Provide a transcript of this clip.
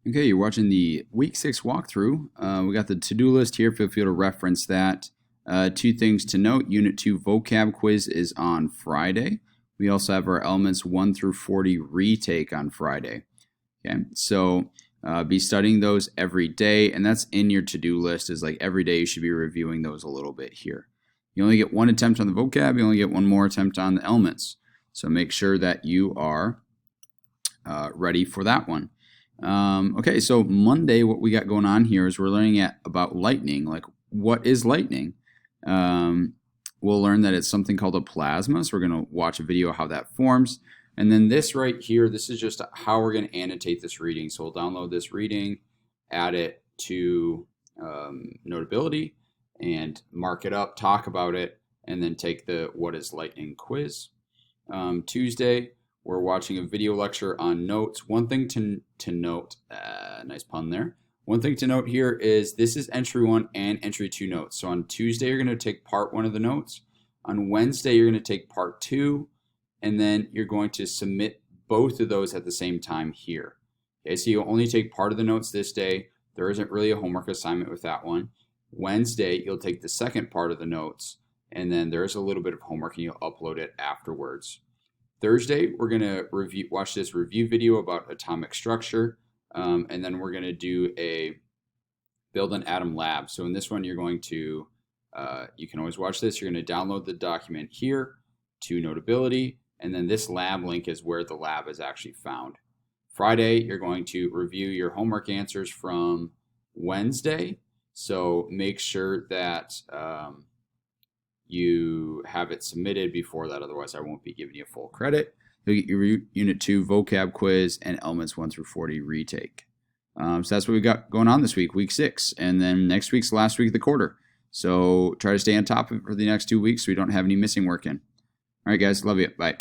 Okay, you're watching the week 6 walkthrough. We got the to-do list here. Feel free to reference that. Two things to note. Unit 2 vocab quiz is on Friday. We also have our elements 1 through 40 retake on Friday. Okay, so be studying those every day, and that's in your to-do list. Is like every day you should be reviewing those a little bit here. You only get one attempt on the vocab. You only get one more attempt on the elements. So make sure that you are ready for that one. Okay, so Monday, what we got going on here is we're learning about lightning. Like, what is lightning? We'll learn that it's something called a plasma. So we're going to watch a video of how that forms. And then this right here, this is just how we're going to annotate this reading. So we'll download this reading, add it to Notability, and mark it up, talk about it, and then take the What is Lightning quiz. Tuesday, we're watching a video lecture on notes. One thing to note, nice pun there. One thing to note here is this is entry 1 and entry 2 notes. So on Tuesday, you're going to take part 1 of the notes. On Wednesday, you're going to take part 2. And then you're going to submit both of those at the same time here. Okay, so you'll only take part of the notes this day. There isn't really a homework assignment with that one. Wednesday, you'll take the second part of the notes. And then there's a little bit of homework and you'll upload it afterwards. Thursday, we're going to watch this review video about atomic structure, and then we're going to do a build an atom lab. So in this one, you're going to, you can always watch this. You're going to download the document here to Notability, and then this lab link is where the lab is actually found. Friday, you're going to review your homework answers from Wednesday. So make sure that you have it submitted before that, otherwise I won't be giving you full credit. You'll get your Unit 2 vocab quiz and elements 1 through 40 retake. So that's what we got going on this week, week 6. And then next week's the last week of the quarter. So try to stay on top of it for the next 2 weeks so we don't have any missing work in. All right, guys. Love you. Bye.